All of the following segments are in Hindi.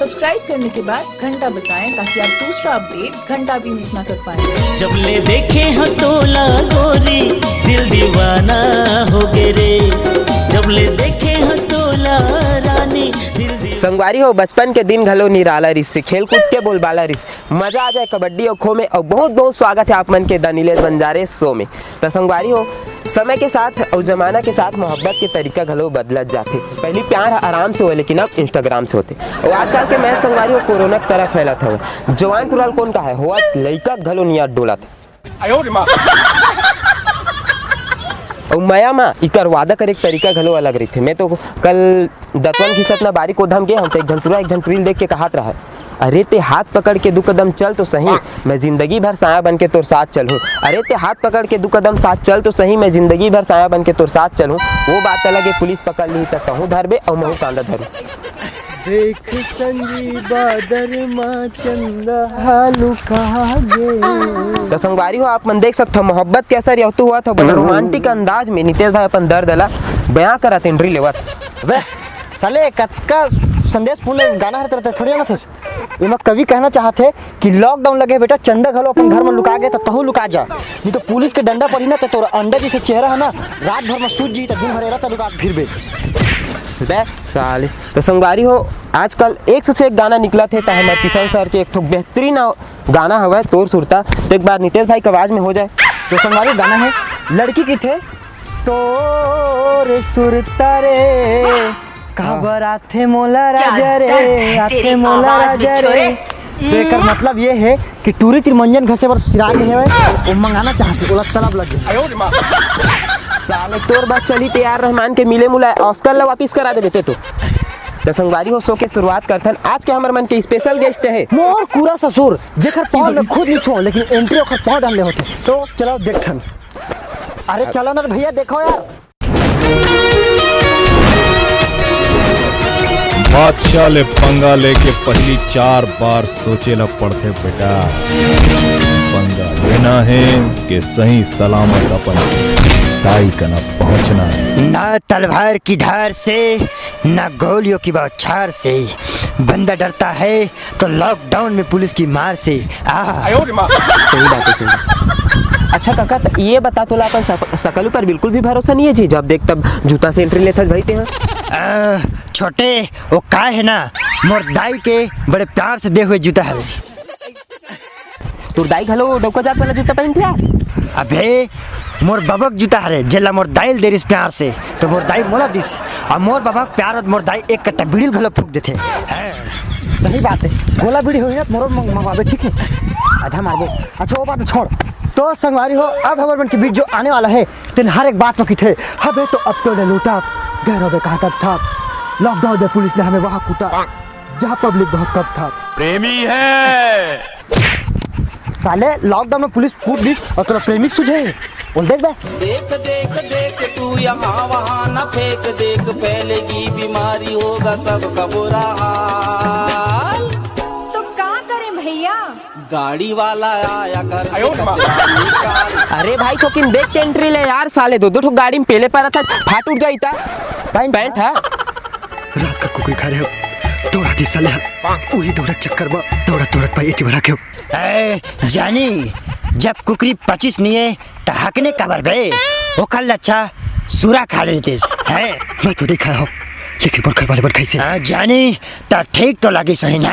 सब्सक्राइब करने के बाद घंटा बजाएं ताकि आप दूसरा अपडेट घंटा भी मिस ना कर पाए। जब ले देखे हो तोला गोरी दिल दीवाना हो गे रे, जब ले देखे हो तोला रानी दिल संगवारी हो बचपन के दिन घलो निराला रिस से खेल कूद के बोलबाला रिस मजा आ जाए कबड्डी और खो में। और बहुत बहुत स्वागत है आप मन के द नीलेश बंजारे शो में। तो संगवारी हो समय के साथ और जमाना के साथ मोहब्बत के तरीका घलो बदलत जाते। पहले प्यार आराम से हो लेकिन अब इंस्टाग्राम से होते। और आजकल के मैच संगवारी हो कोरोना की तरह फैलत हवे। जवान तुरल कौन का है हुआ लइका घलो नियत डोलत और माया माँ इकर वादा करे तरीका घलो अलग रही थे। मैं तो कल दतवन घिसत ना बारी को धम गए हम तो एक झंटूरील देख के कहत रहा, अरे ते हाथ पकड़ के 2 कदम चल तो सही, मैं जिंदगी भर साया बन के तोर साथ चलूं। अरे ते हाथ पकड़ के 2 कदम साथ चल तो सही, मैं जिंदगी भर साया बन के तोर साथ चलूं। वो बात अलग है पुलिस पकड़ ली तो कहूँ धरबे और महू कांदा धरू। देख संजीवा दरमा चंदा हालू कहाँ गे। तो संगवारी हो आप मन देख सकते हो मोहब्बत के असर यहतु हुआ था बड़ा रोमांटिक अंदाज में नितेश भाई अपन दर्द अला बयां करत एंट्री लेवत। वे साले कतका संदेश पूर्ण गाना हर तरह थोड़ी ना थे। मैं कवि कहना चाहते कि लॉकडाउन लगे बेटा चंदा घलो अपन घर में लुका गए तो तहु लुका जा, नहीं तो पुलिस के डंडा पड़ी ना तो तोरा अंडा जैसे चेहरा है ना रात भर में सूझ जी तो दिन भर लुका फिर बे साले। तो संगवारी हो आजकल एक से एक गाना निकला थे हमारे किशन सर के एक तो बेहतरीन गाना हुआ तोर सुरता। तो एक बार नितेश भाई की आवाज में हो जाए तो संगवारी गाना है लड़की की थे तोर सुरता रे खबर आथे मोला राजा रे आथे मोला राजा रे। तो एक मतलब ये है कि टूरी तिरमंजन घसे पर सिरा के है वो मंगाना चाहते बोला तलब लग गया। साले तोर बात चली तैयार रहमान के मिले मुलाय ऑस्कर ला वापिस करा दे बेटे तो संगवारी हो शो के शुरुआत करथन। आज के हमारे मन के स्पेशल गेस्ट है मोर पूरा ससुर जेकर पाँव में खुद नहीं छो लेकिन एंट्री ओकर पाँव डालने होते। तो चलो देखथन। अरे चलो ना भैया देखो यार। बादशाह ले पंगा लेके पहली 4 बार सोचेला पड़ते बेटा। पंगा लेना है कि सही सलामत अपन ताई का न पहुंचना है। न तलवार की धार से न गोलियों की बौछार से, बंदा डरता है तो लॉकडाउन में पुलिस की मार से। सही बात है सही। अच्छा काका ये बता तोला अपन सकल पर बिल्कुल भी भरोसा नहीं है जी, जब देख तब जूता से एंट्री लेता भाई ते छोटे वो का है ना मोर दाई के बड़े प्यार से दे हुए जूता है। तोर दाई घलो डोका जात वाला जूता पहनते हैं। अबे मोर बबक जूता हरे जेला मोर दाइल देरिस प्यार से तो मोर दाई मोला दिस और मोर बबक प्यार और मोर दाई एक कट्टा बीड़ी घलो फूक देते। सही बात है गोला बीड़ी हुई ना मोर मंगवावे ठीक है आधा मारबो। अच्छा वो बात छोड़। तो संगवारी हो अब हमारे मन के बीच जो आने वाला है तेन हर एक बात में की थे हबे तो अब तो लूटा गैरों में कहा तब था लॉकडाउन में पुलिस ने हमें वहाँ कूटा जहाँ पब्लिक बहुत कम था। प्रेमी है साले लॉकडाउन में पुलिस कूट दी और तेरा प्रेमिक सुझे बोल देख बे। देख देख देख तू यहाँ वहाँ न फेंक देख फैलेगी बीमारी होगा सबका बुरा हाल। तो क्या करें भैया गाड़ी वाला आया कर अरे भाई तो किन देख के एंट्री ले यार साले 2-2 गाड़ी में पहले पर था फाट उठ जाई था पैंट है रात का कुकुरी खा रहे हो दौड़ा दी साले वही दौड़ा चक्कर में दौड़त पाई इतनी बड़ा क्यों। जानी जब कुकरी 25 नहीं है तो हकने कबर बे वो कल अच्छा सूरा खा लेते हैं। मैं तो नहीं खाया हूँ लेकिन पर घर वाले पर कैसे जानी तो ठीक तो लगी सही ना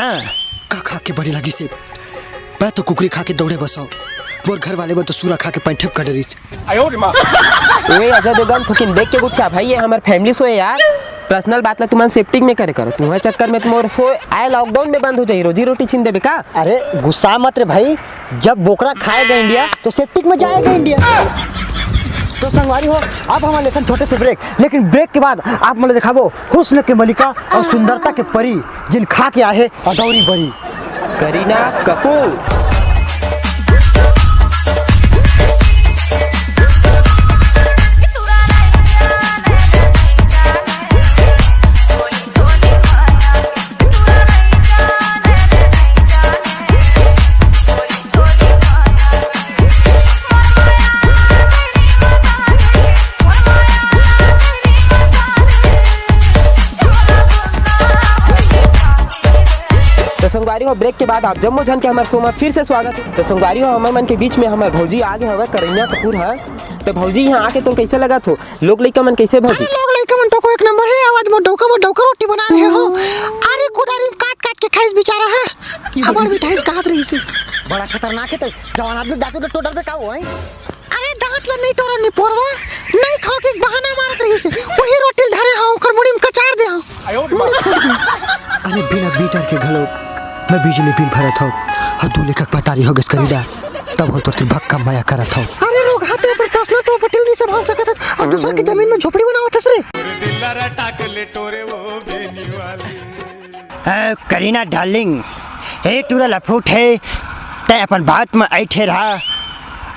का खा के बड़ी लगी से मैं तो कुकरी खा के दौड़े बसाओ मोर घर वाले में तो सूरा खा के पैंठप कर रही। ओए अजय देवगन थोकिन देख के गुच्छा भाई ये हमार फैमिली सो है यार पर्सनल बात ला तुम सेफ्टी में करे करो तुम्हारे चक्कर में तुम सो आए लॉकडाउन में बंद हो जाए रोजी रोटी छीन देबे का। अरे गुस्सा मत रे भाई जब बोकरा खाएगा इंडिया तो सेफ्टिक में जाएगा इंडिया। तो संगवारी हो अब हमारे लेखन छोटे से ब्रेक लेकिन ब्रेक के बाद आप मुझे दिखाबो हुस्न के मलिका और सुंदरता के परी जिन खा के आए और दौरी बड़ी करीना कपूर। तो संगवारी हो ब्रेक के बाद आप जम्मो जन के हमारे शो में फिर से स्वागत है। तो संगवारी हो हमारे मन के बीच में हमारे भौजी आगे हवे करीना कपूर है। तो भौजी यहाँ आके तो कैसे लगा थो लोग लइका मन कैसे भौजी? लोग लइका मन तो को एक नंबर है। आवाज में डोका रोटी बना रहे हो। अरे खुदारी काट के खाइस बेचारा है। हमार मिठाई काट रही से बड़ा खतरनाक है। तो जवान आदमी दांतों टोटल पे का हुआ है। अरे दांत ला नहीं टोरा नहीं पोरवा नहीं खा के बहाना मारत रही से वही रोटी धरे हां ओकर मुड़ी में कचाड़ दे हां। अरे बिना बीटर के घलो मैं बिजली बिल भरत हूं और दूल्हे का पतारी हो गस करीदा तब हो तो भक्का माया करत हूं। अरे लोग हाथे पर पर्सनल प्रॉपर्टी नहीं संभाल सकत और दूसरे की जमीन में झोपड़ी बनावत हस रे। करीना डार्लिंग ए टूरा लफूट है ते अपन बात में ऐठे रहा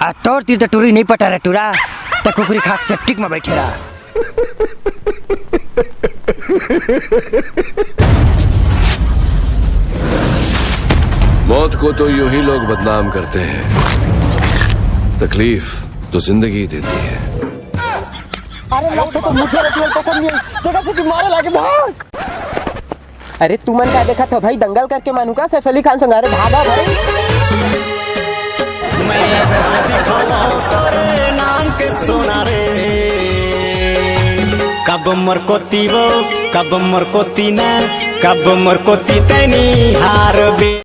आ तोर तीर तो टूरी नहीं पटा रे टूरा ते कुकुरी खाक सेप्टिक में बैठे रहा। मौत को तो यूं ही लोग बदनाम करते हैं, तकलीफ तो जिंदगी देती है। अरे लगता तो मुझे रतियल पसंद नहीं देखा कि मारे लागे भाग। अरे तू मन क्या देखा था भाई दंगल करके मानू का सैफ अली खान संगारे भागा भाई। तोरे नाम के सोना रे कब मरकोती वो कब मरकोती ना कब मरकोती तैनी हार बे।